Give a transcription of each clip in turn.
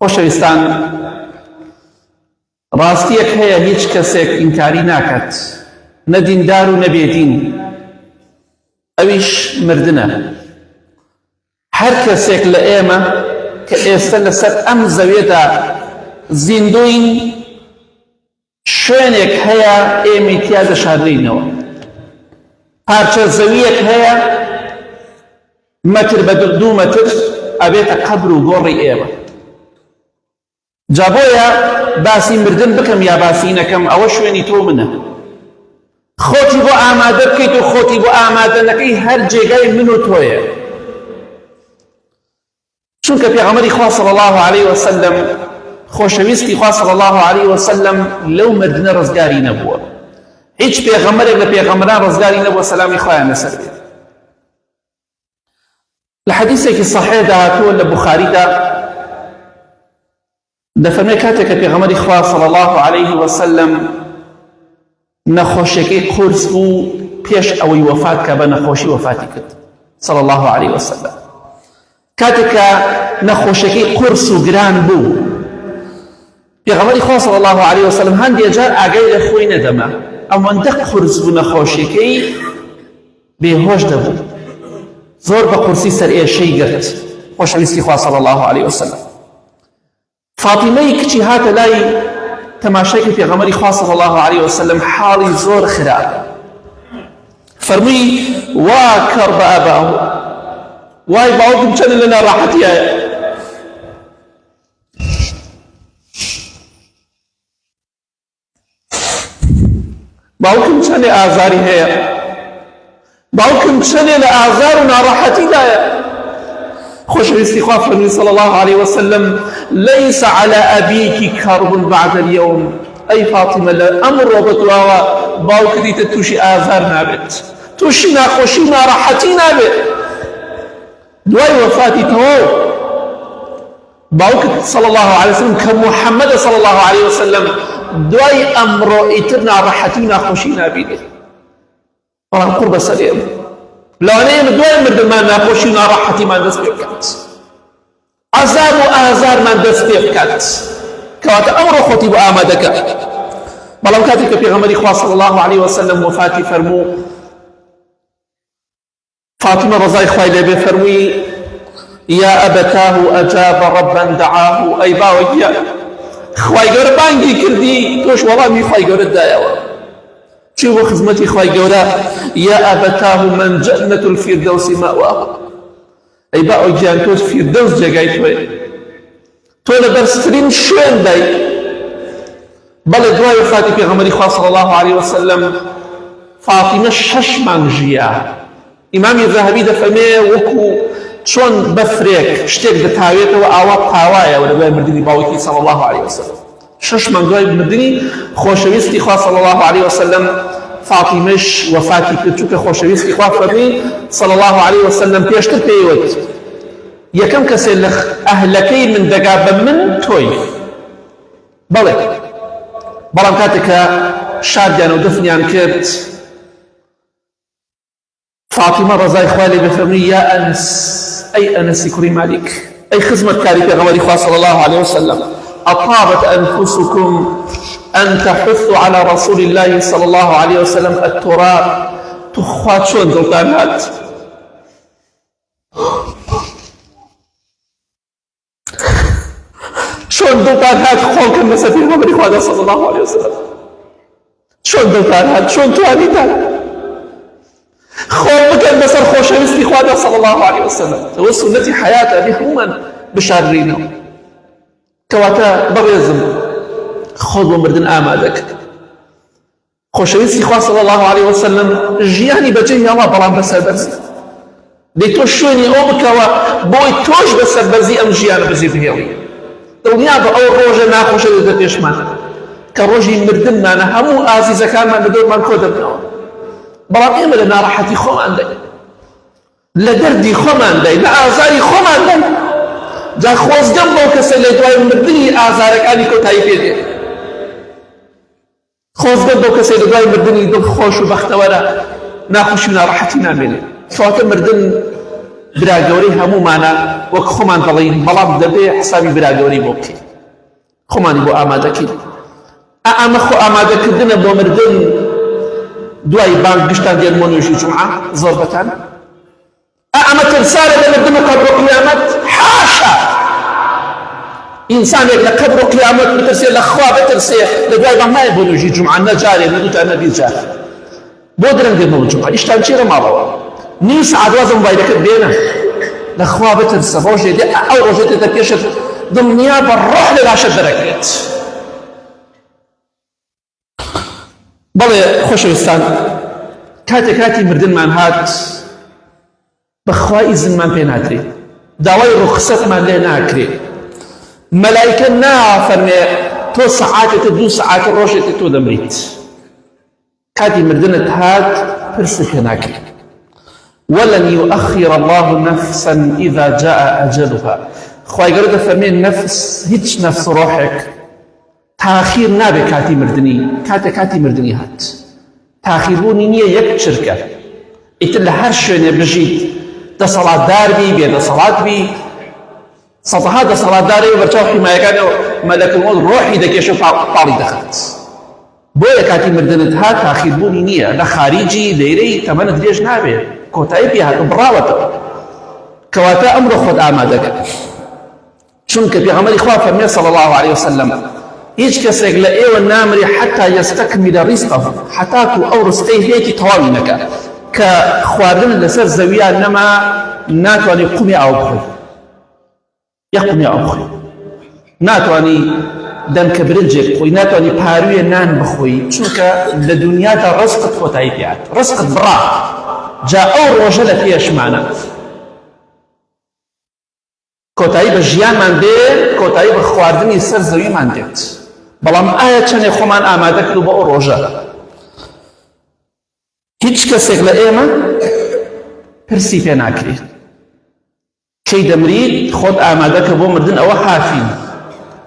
خۆشەویستان، ڕاستیەک هەیە هیچ کەسێک ئینکاری ناکات، نە دیندار و نە بێدین، ئەویش مردنە. هەر کەسێک لە ئێمە کە ئێستا لەسەر ئەم زەویەدا زیندوین، شوێنێک هەیە ئێمەی تیا دەشاردرینەوە، پارچە زەویەک هەیە مەتر بە 2 مەتر ئەبێتە قەبر و گۆڕی ئێمە. جا بۆیە باسی مردن بکەم یا باسی نەکەم، ئەوە شوێنی تۆ منە. خۆتی بۆ ئامادە بکەیت و خۆتی بۆ ئامادە نەکەی، هەر جێگای من و تۆیە. چونکە پێغەمبەری خوا صلی الله علیه وسلم، خۆشەویستی خوا صلی الله علیه وسلم لەو مردنە ڕزگاری نەبووە. هیچ پێغەمبەرێک لە پێغەمبەران ڕزگاری نەبووە، سەلامی خوایان لەسەر بێت. لە حەدیثێکی صحیحدا هاتووە لە بوخاریدا، دەفەرمێ کاتێککە پێغەمبەری خوا صلی الله علیه وسلم نەخۆشیەکەی قورس بوو، پێش ئەوەی وەفات کە بە نەخۆشی وەفاتی کرد صلی الله علیه وسلم. کاتێککە نەخۆشیەکەی قورس و گران بوو، پێغەمبەری خوا صلی الله علیه وسلم هەندێک جار ئاگای لە خۆی نەدەما، ئەوەندە قورس بوو نەخۆشیەکەی بێهۆش دەبوو، زۆر بە قورسی سەر ئێشەی گرت خۆشەویستی خوا صلی الله علیه وسلم. فاتیمەی کچی هاتە لای تەماشای پێغەمبەری خوا صلی الله علیه وسلم، حاڵی زۆر خراپە. فەرمووی وا کەڕ بە ئەباه، وای باوکم چەندە لە ناڕەحەتیایە. باوکم چەندێ ئازاری هەیە، باوکم چەندێ لە ئازار و ناڕەحەتیدایە. خۆشەویستی خوا فەرمووی صلی الله علیه وسلم لەیس علی ئەبیکی کەڕب بعد اليوم، ئەی فاتیمە لە ئەمڕۆ بەدواوە باوکت دیتە تووشی ئازار نابێت، تووشی ناخۆشی و ناڕەحەتی نابێت. دوای وەفاتی تەواو باوکت صلی الله علیه وسلم کە محەممەدە صلی الله علیه وسلم دوای ئەمڕۆ ئیتر ناڕەحەتی و ناخۆشی نابینێت. بەڵام قوڕ بەسەر ئێمە لەوانەیە دوای مردنمان ناخۆشی و ناڕەحەتیمان دەست پێ بکات، عەزاب و ئازارمان دەست پێ بکات، کەواتە ئەمڕۆ خۆتی بۆ ئامادەکە. بەڵام کاتێک کە پێغەمبەری خوا صلی الله علیه وسلم وەفاتی فەرموو، فاتمە ڕەزای خوای لێبێ فەرمووی یا ئەبەتاه ئەجاب ربا دعاه، ئەی باوەکیە خوای گەورە بانگی کردی، تۆش وەڵامی خوای گەورەت دایەوە، چی بۆ خزمەتی خوای گەورە. یا ئەبەتاه من جەنەت الفیردەوس مەواه، ئەی باوەکیان تۆ فیردەوس جێگای تۆیە، تۆ لە بەرزترین شوێن دای. بەڵێ دوای وەفاتی پێغەمبەری خوا صلی الله علیه وسلم فاتیمە 6 مانگ ژیا. ئیمامی ذەهەبی دەفەرمێ وەکو چۆن بەفرێک شتێک دەتاوێتەوە ئاوا تاوایەوە لە دوای مردنی باوکی صلی الله علیه وسلم. 6 مانگ دوای مردنی خۆشەویستی خوا صلی الله علیه وسلم فاتیمەش وەفاتی کرد، چونکە خۆشەویستی خوا فەرمی صلی الله علیه وسلم پێشتر پێیوت یەکەم کەسێ لە ئەهلەکەی من دەگا بە من تۆی. بەڵێ بەڵام کاتێککە شاردیان و دفنیان کرد، فاتیمە ڕەزای خوای لێ بفەرمی یا ئەنس، ئەی ئەنەسی کوڕی مالیک، ئەی خزمەتکاری پێغەمبەری خوا صلی الله علیه وسلم، أطابت أنفسكم أن تحثوا على رسول الله صلى الله عليه وسلم التراب. تخوات شون دلتانات، شون دلتانات خولك النسفي غمري خواه صلى الله عليه وسلم، شون دلتانات، شون توانيتان خۆ بکەن بەسەر خۆشەویستی خوا صلی الله علیه وسلم. ئەوە سنەتی حەیاتە، ئەبێ هەموومان بشارڕینەوە. کەواتە بەڕێزم خۆت بۆ مردن ئامادەکە. خۆشەویستی خوا صلی الله علیه وسلم ژیانی بەجێی هێڵا، بەڵام بەسەربەرزی دەی تۆ شوێنی ئەو بکەوە بۆی تۆش بەسەربەرزی ئەم ژیانە بەجێ بهێڵی. دڵنیا بە ئەو ڕۆژە ناخۆشە دێتە پێشمانە کە ڕۆژی مردنمانە، هەموو ئازیزەکانمان لە دۆرمان کۆ دەبنەوە، بەڵام ئێمە لە ناڕەحەتی خۆمان دەین، لە دەردی خۆمان دەین، لە ئازاری خۆمان دەین. جا خۆزگەم بۆ کەسە لە دوای مردنی ئازارەکانی کۆتایی پێ دێت، خۆزگەم بۆ کەسە لە دوای مردنی دڵخۆش و بەختەوەرە ناخۆشی و ناڕەحەتی نامێنێت. کەواتە مردن براگەوری هەمومانە وەک خۆمان دەڵین، بەڵام دەبێ حسابی براگەوری بۆ بکەین، خۆمانی بۆ ئامادەکەین. ئەمە خۆ ئامادەکردنە بۆ مردن دوای بانگ گشتان دێن بۆ نوێژی جومعە زۆر بەتان. ئەمە ترسانە لە مردن و قەبر و قیامەت؟ حاشا! ئینسانێک لە قەبر و قیامەت بترسێ، لە خوا بترسێ، لە دوای بانگ نایە بۆ نوێژی جومعە، نەجارێ نەدووتان نەبیر جار بۆ درەنگ دێن بۆ جومعە. ئیشتان چیرە ماڵەوە؟ نیم سەعات وازە مۆبایلەکەت بێنە، لە خوا بترسە، ڕۆژێ دێ ئەو ڕۆژێ دێتە پێشت دڵنیا بە ڕۆح لە لاشت دەرەکرێت. بەڵێ خۆشەویستان، کاتێک کاتی مردنمان هات بەخوا ئیزنمان پێ نادرێت، داوای ڕوخسەتمان لێ ناکرێت. مەلایکە نافەرمێ تۆ سەعاتێتە 2 سەعات ڕۆژێتی تۆ دەمریت. کاتی مردنت هات پرسە پێ ناکرێت. ولن يؤخر الله نفسا إذا جاء أجلها. خواهی گەورە دەفەرمێ نەفس، هیچ نەفس ڕۆحێک تاخیر نابێ کاتی مردنی، کاتی مردنی هات. تاخیربوونی نییە یەک چرکە. ئیتر لە هەر شوێنێ بژیت، دەسەڵاتدار بی، بێدەسەڵات بی، سەدەها دەسەڵاتدارێ و بەرچاو حیمایەکانەوە مەلەک الموت ڕۆحی دەکێشە و پاڵی دەخات. بۆیە کاتی مردنت هات تاخیربوونی نییە، لە خاریجی لێرەی تەمەنت درێژ نابێ، کۆتایی پێ هات و بڕاوەتەوە. کەواتە ئەمڕۆ خۆت ئامادەکە، چونکە پێغەمبەری خوا فەرمێ صلی الله عليه وسلم هیچ کەسێک لە ئێوە نامرێ حتا یەستەکمیلە ڕیزقەه، حتاکو ئەو ڕستەی هەیەی تەواوی نەکە، کە خواردن لەسەر زەویان نەما ناتوانێ قومی ئاو بخۆی، یەک قومی ئاو بخۆی، ناتوانی دەمکە برنجێک بخۆی، ناتوانی پارویە نان بخۆی، چونکە لە دنیادا ڕزقت کۆتایی پێ هات، ڕزقت بڕا. جا ئەو ڕۆژە لە پێشمانە کۆتایی بە ژیانمان بێ، کۆتایی بە خواردنی سەر زەویمان دێت. بەڵام ئایا چەندێ خۆمان ئامادە کرد بۆ ئەو ڕۆژە؟ هیچ کەسێک لە ئێمە پرسی پێ ناکرێت. کەی دەمرید خۆت ئامادەکە بۆ مردن، ئەوە حافین.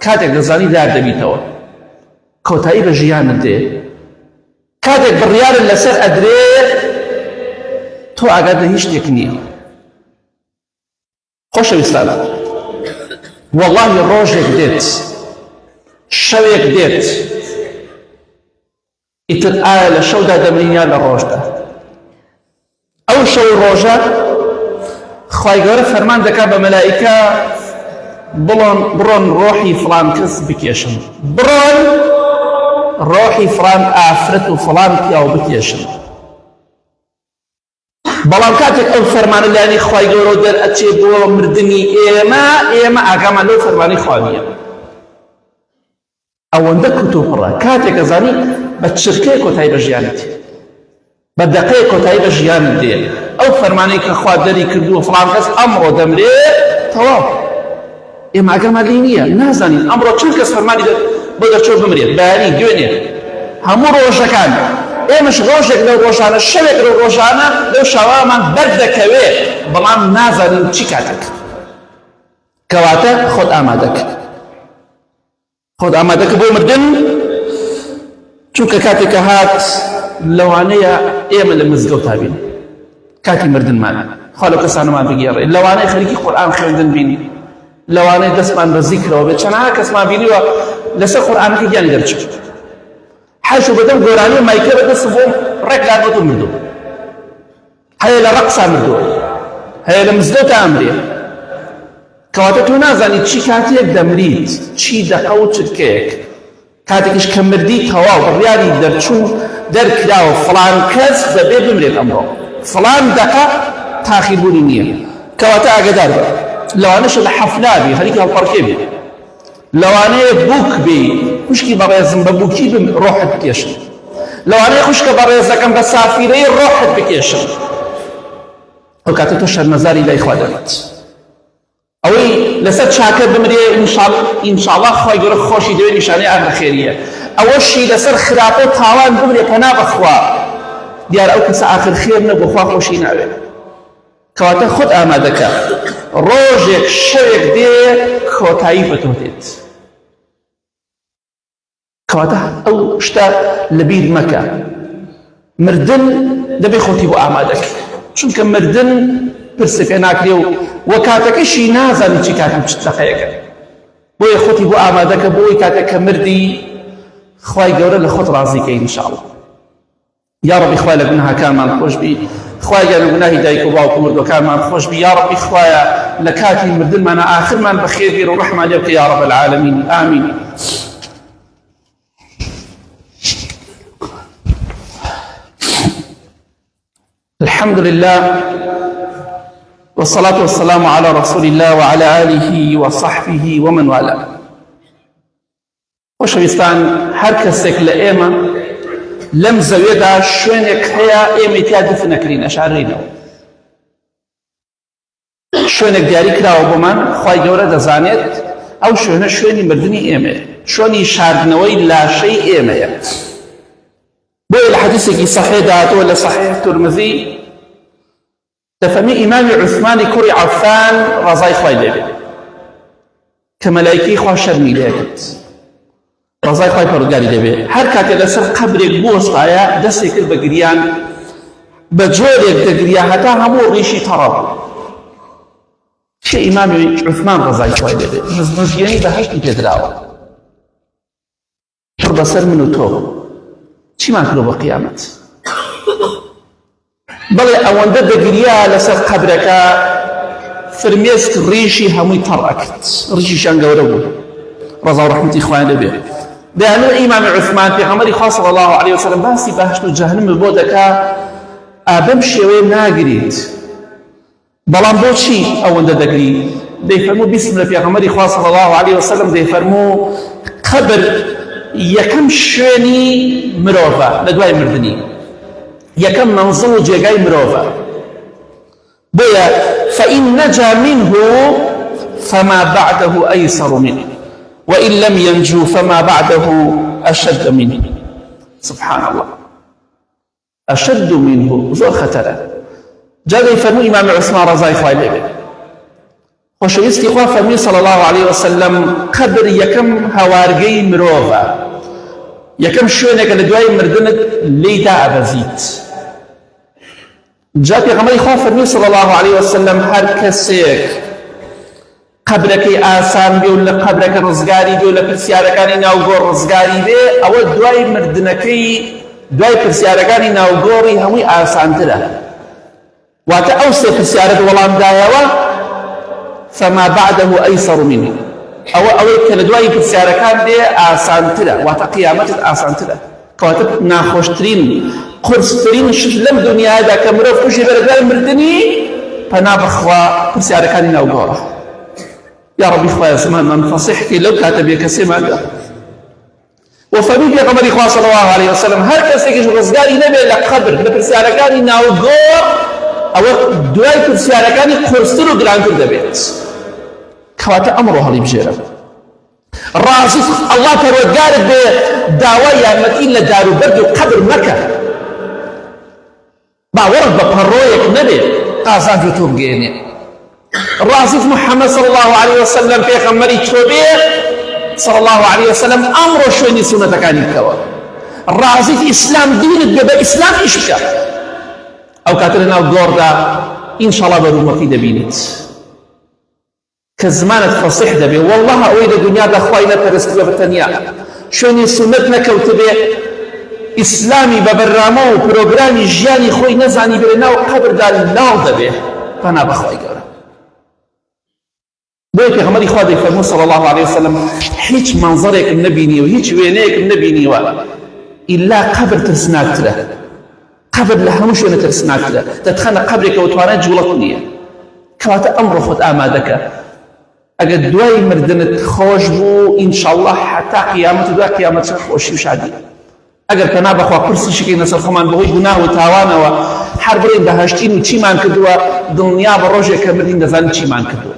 کاتێک دەزانی دار دەبیتەوە، کۆتایی بە ژیانت دێ، کاتێک بڕیارت لەسەر ئەدرێ، تۆ ئاگات لە هیچ شتێک نییە. خۆشەویستانە، وەڵڵاهی ڕۆژێک دێت، شەوێک دێت، ئیتر ئایا لە شەودا دەمرین یا لە ڕۆژدا؟ ئەو شەو ڕۆژە خوای گەورە فەرمان دەکات بە مەلائیکە بڕۆن ڕۆحی فڵان کەس بکێشن، بڕۆن ڕۆحی فڵان ئافرەت و فڵان پیاو بکێشن. بەڵام کاتێک ئەو فەرمانە لایەنی خوای گەورە دەرئەچێ بۆ مردنی ئێمە ئاگامان لەو فەرمانی خوا نییە. ئەوەندە کتوپڕە، کاتێک ئەزانی بە چرکەیە کۆتایی بە ژیانت دێ، بە دەقەیە کۆتایی بە ژیانت دێ. ئەو فەرمانەی کە خوا دەری کردووە فڵان کەس ئەمڕۆ دەمرێ، تەواو. ئێمە ئاگامان لێ نییە، نازانین ئەمڕۆ چەند کەس فەرمانی بۆ دەرچۆ بمرێت، بەیانی دوێنێ هەموو ڕۆژەکان. ئێمەش ڕۆژێک لەو ڕۆژانە، شەوێک لەو ڕۆژانە لەو شەوامان بەردەکەوێ، بەڵام نازانین چی کاتێک. کەواتە خۆت ئامادەکە، خۆت ئامادەکە بۆ مردن، چونکە کاتێکە هات لەوانەیە ئێمە لە مزگەوتا بین، کاتی مردنمان خوا لەو کەسانەمان بگێڕێ، لەوانەیە خەریکی قورئان خوێندن بینی، لەوانەیە دەستمان بە زیکرەوە بێت، چەندها کەسمان بینیوە لەسەر قورئانەکە گیانی دەرچێت، حەش و بەدەم گۆرانی و مایکە بەدەست بۆ ڕێک لادوەت و مردووە، هەیە لە ڕەقسا مردووە، هەیە لە مزگەوتا ئەمرێ. کەواتە تۆ نازانی چی کاتێک دەمریت، چی دەقە و چرکەیەک. کاتێکیش کە مردی تەواو بڕیاری دەرچوو دەرکراوە فڵان کەس دەبێ بمرێت ئەمڕۆ، فڵان دەقە تاخیربوونی نییە. کەواتە ئاگادار بە، لەوانەیەش لە حەفلا بی، خەریکی هەڵپەڕکێ بی، لەوانەیە بووک بی، خوشکی بەڕێزم بە بووکی ڕۆحت بکێشن، لەوانەیە خوشکە بەڕێزەکەم بە سافیرەی ڕۆحت بکێشن. ئەو کاتە تۆ شەرمەزاری لای خوا دەبێت. ئەوەی لەسەر چاکە بمرێ ئینشاءڵڵا خوای گەورە خۆشی دەوێت، نیشانەی ئاخر خێریە. ئەوەشی لەسەر خراپە و تاوان بمرێ پەنا بەخوا، دیارە ئەو کەسە ئاخر خێر نەبوو، خوا خۆشی ناوێت. کەواتە خۆت ئامادەکە، ڕۆژێک شەوێک دێ کۆتایی بە تۆ دێت. کەواتە ئەو شتە لەبیر مەکە، مردن دەبێ خۆتی بۆ ئامادەکە، چونکە مردن پرسێ پێ ناکرێ و کاتەکەشی نازانی چی کاتم چ دەقەیەکە بۆیە خۆتی بۆ ئامادەکە بۆی کاتێک کە مردی خوای گەورە لە خۆت ڕازیکەی ئینشاءڵڵا. یا ربی خوای لە گوناهەکانمان خۆش بی، خوای گەورە گوناهی دایک و باوک و مردوەکانمان خۆش بی، یا ربی خوایە لە کاتی مردنمانە ئاخرمان بەخێر بێر و ڕەحمان لێ بکە یا رب العالمین ئامین. الحمد لله والصلاة والسلام على رسول الله وعلى آله وصحبه ومن والاه. خۆشەویستان هەر کەسێک لە ئێمە لەم زەویەدا شوێنێک هەیە ئێمە تیا دفن نەکرین ئەشارڕینەوە، شوێنێک دیاری کراوە بۆمان خوای گەورە دەزانێت ئەو شوێنە شوێنی مردنی ئێمەیە، شوێنی شاردنەوەی لاشەی ئێمەیە. بۆیە لە حەدیثێکی صحیح داهاتوە لە صحیح تورمذی دەفەرمی ئیمامی عوسمانی کوڕی عەفان ڕەزای خوای لێ بێت کە مەلایکەی خوا شەرمی لێ کرد، ڕەزای خوای پەروەردگاری لێ بێت، هەر کاتێک لەسەر قەبرێک بوەستایە دەستی کرد بە گریان، بە جۆرێک دەگریا هەتا هەموو ڕیشی تەڕە بوو. کە ئیمامی عوسمان ڕەزای خوای لێ بێت مزمەزگیانی بەهەشتی پێدراوە، پڕ بەسەر من و تۆ چیمان کردو بە قیامەت؟ بەڵێ ئەوەندە دەگریا لەسەر قەبرەکە فرمێسک ڕیشی هەمووی تەڕ ئەکرد، ڕیشیشان گەورە بوو ڕەزا و ڕەحمەتی خوایان لێ بێت. دەیانوە ئیمامی عوسمان پێغەمبەری خوا صلی الله علیه وسلم باسی بەهەشت و جەهەنەم بۆ دەکا بەم شێوەیە ناگریت، بەڵام بۆچی ئەوەندە دەگری؟ دەیفەرموو بیسم لە پێغەمبەری خوا صلی الله علیه وسلم دەیفەرموو قەبر یەکەم شوێنی مرۆڤە لە دوای مردنی، یەکەم مەنزڵ و جێگای مرۆڤە. بۆیە فإن نجا منه فما بعده أيسر منه وإن لم ينجو فما بعده أشد منه. سبحان الله، أشد منه زۆر خەتەرە. جا دەیفەرموو ئیمامی عوسمان ڕەزای خوای لێ بێت خۆشەویستی خوا فەرمووی صلی الله عليه وسلم قەبر یەکەم هەوارگەی مرۆڤە، یەکەم شوێنێکە لە دوای مردنت لێیدا ئەبەزیت. جا پێغەمبەری خوا فەرمووی صلی الله عليه وسلم هەر کەسێک قەبرەکەی ئاسان بێ و لە قەبرەکە ڕزگاری بێ و لە پرسیارەکانی ناوگۆڕ ڕزگاری بێ ئەوە دوای مردنەکەی دوای پرسیارەکانی ناوگۆڕی هەمووی ئاسانترە. واتە ئەو سێ پرسیارەت وەڵامدایەوە فما بعده أيسر منه، ئەوەی کە لە دوای پرسیارەکان بێ ئاسانترە، واتە قیامەتت ئاسانترە، کەواتە ناخۆشترین قورسترین شت لەم دنیادا کە مرۆڤ تووشی بێ لە دوای مردنی پەنا بخوا پرسیارەکانی ناوگۆڕە. یا ربی خوایە زمانمان فەسیحکەی لەو کاتە بێ کەسێماندا. وفەرمووی پێغەمبەری خوا صلی الله عليه وسلم هەر کەسێکیش ڕزگاری نەبێ لە قەبر لە پرسیارەکانی ناوگۆڕ ئەوە دوای پرسیارەکانی قورستر و گرانتر دەبێت، کەواتە ئەمڕۆ هەڵی بژێرە. ڕازی ئەڵڵا پەروەردگارت بێ داوای یارمەتی لە داروبەرد و قەبر مەکە، باوەڕت بە پەڕۆیەک نەبێ قازانج و تۆ بگەێنێ. ڕازیت محەممەد صلی الله عليه وسلم پێغەمبەری تۆ بێ صلی الله عليه وسلم ئەمڕۆ شوێنی سونەتەکانی بکەوە. ڕازیت ئیسلام دینت بێ بە ئیسلام ئیش بکە، ئەو کاتە لەناو گۆڕدا ئینشاڵڵا بەروومەکەی دەبینیت کە زمانت فەسیح دەبێ. والله ئەوەی لە دنیادا خوای نەپەرستووە بەتەنیا شوێنی سونەت نەکەوتە بێ، ئیسلامی بە بەرنامە و پرۆگرامی ژیانی خۆی نەزانی بێ ناو قەبردا لاڵ دەبێ پەنا بەخوای گەورە. بۆیە پێغەمبەری خوا دەیفەرموو صلی الله عليه وسلم هیچ مەنزەرێکم نەبینی و هیچ وێنەیەکم نەبینیوە ئیلا قەبر ترسناکترە، قەبر لە هەموو شوێنە ترسناکترە، دەتخەنە قەبرێکە و توانای جوڵەت نییە. کەواتە ئەمڕۆ خۆت ئامادەکە، ئەگەر دوای مردنت خۆش بوو ئینشاءڵڵا حتا قیامەت و دوای قیامەت خۆشی و شادی. ئەگەر پەنا بەخوا پرسیشەکەی نەسەر خۆمان بەهۆی گوناه و تاوانەوە هەر بڕین بەهەشتین و چیمان کردووە دڵنیا بە ڕۆژێک کە مردین دەزانین چیمان کردووە.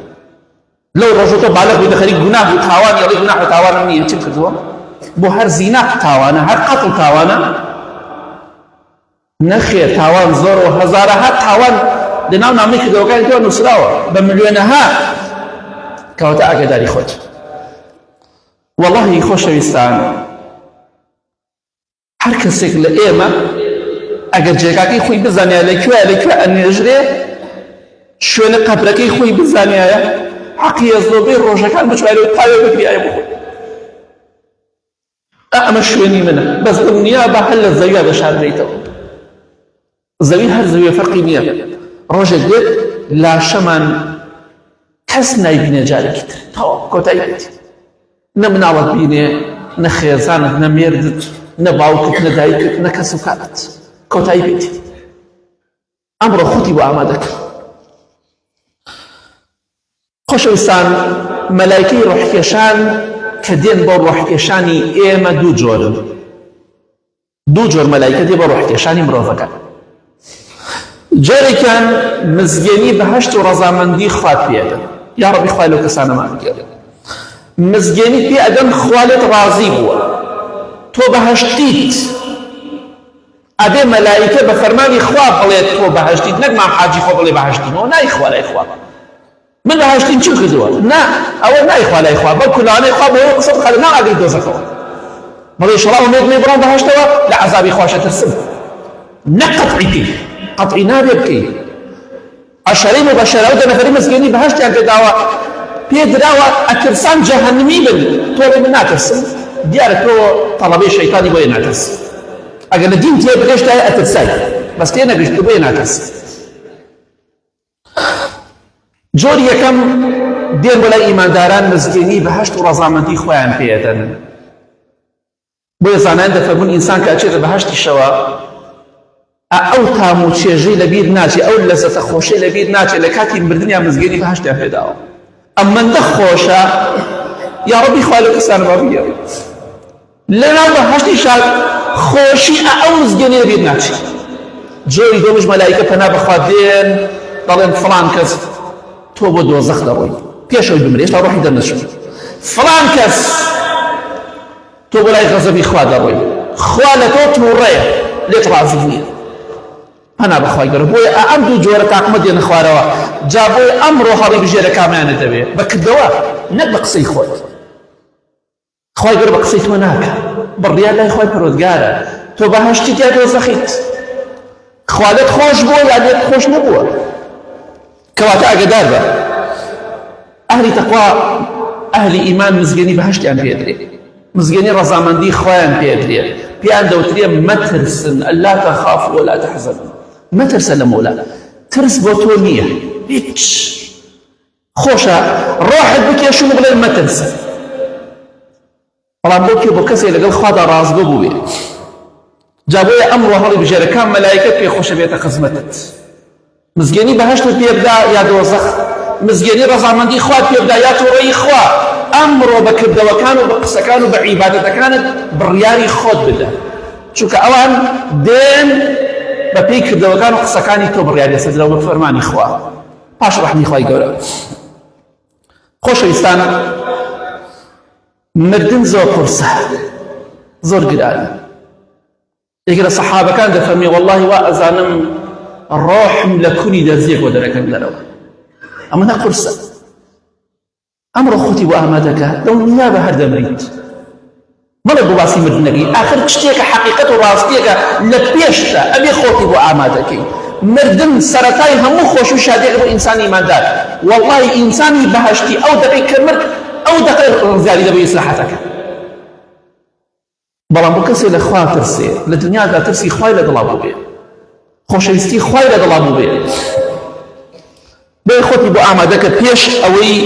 لەو ڕۆژە تۆ باڵغ بووی دەخەری گوناه و تاوان یاڵی گوناه و تاوانم نییە چیم کردووە؟ بۆ هەر زینا تاوانە، هەر قەتڵ تاوانە؟ نەخێر، تاوان زۆر و هەزارەها تاوان لەناو نامەی کردەوەکانی تۆ نووسراوە بە ملیۆنەها. کەواتە ئاگاداری خۆت. وەڵڵاهی خۆشەویستان هەر کەسێک لە ئێمە ئەگەر جێگاکەی خۆی بزانێ لەکوێ ئەنێژرێ شوێنە قەبرەکەی خۆی بزانایە حەقی ئەزڵۆبەی ڕۆژەکان بچوارەوە تاوێ بگریایە بۆ خۆی. ئەمە شوێنی منە، بەس دڵنیا بە هەر لە زەویە بەشاردرێتەوە. زەوی هەر زەویە فەرقی نییە. ڕۆژێک دێت لاشەمان کەس نایبینێ جارێکی تر تەواو کۆتایی بێتی. نە مناڵت بینێ، نە خێزانت، نە مێردت، نە باوکت، نە دایکت، نە کەس و کارت، کۆتایی بێتی. ئەمڕۆ خوتی بۆ ئامادەکە. خۆشەویستان، مەلایکەی ڕۆحکێشان کە دێن بۆ ڕۆحکێشانی ئێمە دوو جۆرن. دوو جۆر مەلایکە دێ بۆ ڕۆحکێشانی مرۆڤەکان. جۆرێکیان مزگەنی بەهەشت و ڕەزامەندی خوات پێدەن. یا ڕەبی خوای لەو کەسانەمان بگێڕێت. مزگەنی پێ ئەدەن خوا لێت ڕازی بووە، تۆ بەهەشتیت. ئەبێ مەلایکە بە فەرمانی خوا بڵێت تۆ بەهەشتیت، نەک مام حاجی خۆ بڵێ بەهەشتیمەوە، نایخوا لای خوا. من بەهەشتیم چیم کردووە؟ نا، ئەوە نایخوا لای خوا، بەڵکو لەوانەیە خوا بۆ ئەوە قسەت خەلە ناگەی دۆزەخەوە. بەڵێ ئینشەڵڵا ئومێدمێ بڕۆم بەهەشتەوە لە عەزابی خواشە ترسم. نە قەتعیتی، قەتعی نابێ بکەی. عەشەرەی مبەشەرە و دە نەفەری مزگەنی بەهەشتیان پێداوە، پێدراوە ئەترسان جەهەنمی بن. تۆ لێ من ناترسم، دیارە تۆ تەڵەبەی شەیتانی بۆیە ناترسم. ئەگەر لە دین تێ بگەشتایە ئەترسای، بەس تێ نەگەشت بۆیە ناترسم. جۆری یەکەم دێن بۆ لای ئیمانداران مزگەنی بەهەشت و ڕەزامەندی خۆیان پێدەن. بۆیە زانایان دەفەرمون ئینسان کە ئەچێتە بەهەشتیشەوە ئەو تام و چێژەی لەبیر ناچێ، ئەو لەزەتە خۆشەی لەبیر ناچێ، لە کاتی مردنیان مزگەنی بەهەشتیان پێداوە. ئەمەندە خۆشە، یا ڕەبی خوا لەو کەسانە بابگێڕێ. لەناو بەهەشتیشا خۆشی ئەو مزگەنی لەبیر ناچێ. جۆری دۆمش مەلایکە پەنا بەخوا دێن دەڵێن فڵان کەس تۆ بۆ دۆزەخ دەڕۆی، پێشەوەی بمرێ، هێشتا ڕۆحی دەرنەچوو. فڵان کەس تۆ بۆ لای غەزەبی خوا دەڕۆی، خوا لە تۆ تووڕەیە، لێت ڕازی نییە. پەنا بەخوای گەورە. بۆیە ئەم دوو جۆرە تاقمە دێنە خوارەوە. جا بۆیە ئەمڕۆ هەڵی بژێرە کامیانە دەبێ بەکردەوە، نەک بە قسەی خۆت. خوای گەورە بە قسەی تۆ ناکە، بڕیار لای خوای پەروەردگارە. تۆ بەهەشتیت یا دۆزەخیت، خوا لێت خۆش بووە یا لێت خۆش نەبووە، کەواتە ئاگادار بە. ئەهلی تەقوا، ئەهلی ئیمان مزگەنی بەهەشتیان پێدرێ، مزگەنی ڕەزامەندی خۆیان پێدرێ. پێیان دەوترێ مەترسن، ئەلا تەخافوا ولا تەحزەنوا. مەترسە لە مۆلا، ترس بۆ تۆ نییە، هیچ. خۆشە ڕۆحت بکێش و بڵێ مەترسە، بەڵام بۆ کێ؟ بۆ کەسێک لەگەڵ خوادا ڕازگۆ بووێ. جا بۆیە ئەمڕۆ هەڵی بژێرەکان مەلایکەت پێ خۆشە بێتە خزمەتت. مزگەنی بەهەشتت پێ بدا یا دۆزەخ، مزگەنی ڕەزامەندی خوات پێ بدا یا تووڕەیی خوا. ئەمڕۆ بە کردەوەکان و بە قسەکان و بە عیبادەتەکانت بڕیاری خۆت بدە، چونکە ئەوان دێن بە پێی کردەوەکان و قسەکانی تۆ بڕیاری سەدرەوە بە فەرمانی خوا. پاش ڕەحمی خوای گەورە. خۆشەویستان، مردن زۆر قورسە، زۆر گرانە. یەکێک لە سەحابەکان دەفەرمێ وەڵڵاهی وا ئەزانم ڕۆحم لە کونی دەرزیەک بۆ دەرەکەم دەرەوە. ئەمە نە قورسە. ئەمڕۆ خۆتی بۆ ئامادەکە، دڵنیا بە هەر دەمریت. مەڵێ بۆ باسی مردنەکەی، ئاخر شتێکە حەقیقەت و ڕاستیەکە لە پێشتە، ئەبێ خۆتی بۆ ئامادەکەی. مردن سەرەتای هەموو خۆش و شادیەکە بۆ ئینسانی ئیماندار. وەڵڵاهی ئینسانی بەهەشتی ئەو دەقەی کە مرد، ئەو دەقەی ڕزگاری دەبێ ئیسلاحەتەکە. بەڵام بۆ کەسێک لە خوا ترسێ، لە دنیادا ترسی خوای لە دڵا بوو بێ، خۆشەویستی خوای لە دڵا بوو بێ، بێ خۆتی بۆ ئامادەکە پێش ئەوەی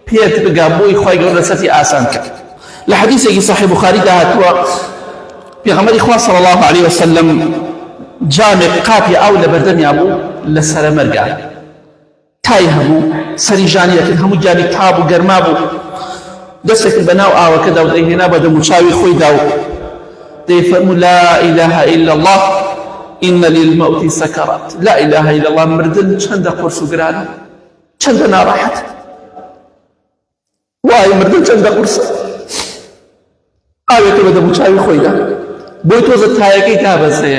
پێت بگا بۆی خوای گەورە لەسەری ئاسان کرد. لە حەدیثێکی صحیح بوخاریدا هاتووە پێغەمبەری خوا صلی الله علیه وسلم جامێک قاپی ئاو لە بەردەمیا بوو لە سەرە مەرگا، تای هەبوو، سەری ژانی دەکرد، هەموو گیانی تاب و گەرما بوو. دەستێکی بەناو ئاوەکەدا و دەیهێنا بە دەموچاوی خۆیدا و دەیفەرموو لا إله إلا الله إن للموت سكرات. لا إله إلا الله مردن چەندە قورس و گرانە، چەندە ناڕەحەت. وای مردن چەندە قورسە. ئاوێکە بە دەموچاوی خۆیدا بۆی تۆزە تایەکەی تابەزێ.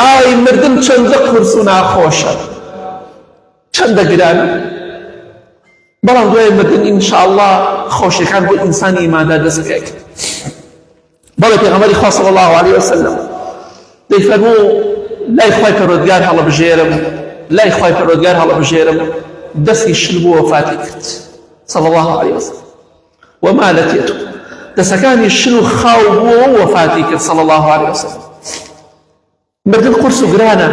ئای مردن چەندە قورس و ناخۆشە، چەندە گرانە. بەڵام دوای مردن ئینشاءالله خۆشیەکان بۆ ئینسانی ئیماندار دەست پێک. بەڵێ پێغەمبەری خوا صلی الله علیه وسلم دەیفەرموو لای خوای پەروەردگار هەڵەبژێرم لا إخوائي فرودقار هلا بجيرم دسي الشلبو وفاتي كرت صلى الله عليه وسلم وما لتيته دسكاني الشلو خاوبو وفاتي كرت صلى الله عليه وسلم مردن قرص قرانا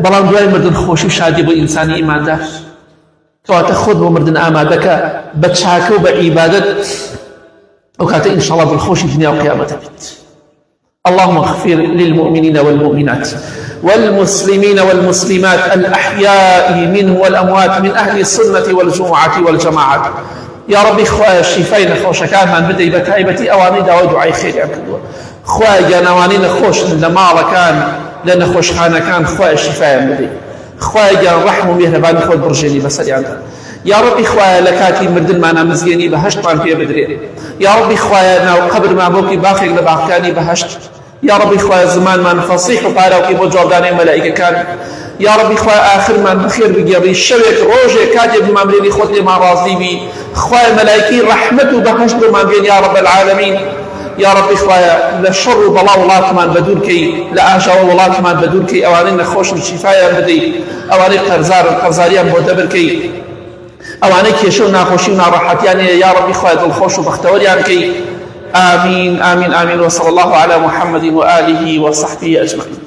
بلان دواي مردن خوشي شادي بو إنساني إيمان دار كواتا خود بو مردن آمادك بتشاكو بعبادة وكاتا إن شاء الله بالخوش الدنيا وقيامة بيت. اللهم اغفر للمؤمنين والمؤمنات والمسلمين والمسلمات الأحياء منه والأموات من أهل السنة والجمعة والجماعة يا ربي خوايا الشفاين خوش كان من بدي بتايبتي أواني دعوة دعاء خير عن كدوة خوايا نوانين خوش لما كان لأن خوش خانا كان خوايا الشفاين بدي خوايا رحم ومهربان خود برجيني بسري عنها يا ربي خوايا لكاتي مردن معنا مزياني بهشت طان في بدري يا ربي خوايا ناو قبر ما بوكي باقي لبعكاني بهشت يا ربي خوايا زمان ما نفصيح وطالع وكيبو جورداني ملائكة كان يا ربي خوايا آخر ما بخير بقيابي الشوك روجي كاتب ما مريني خود لي ما راضي بي خوايا ملائكي رحمته بهشت ما بين يا رب العالمين يا ربي خوايا للشر وضلال الله كمان بدوركي لآشا والله كمان بدوركي أوانين خوش الشفايا بدي أوانين قرزاريان بودبركي أواني كيشو ناخوشي وناراحتيان يا ربي خواهد الخوش وبختوريان كي آمين آمين آمين وصلى الله على محمد وآله وصحبه أجمعين.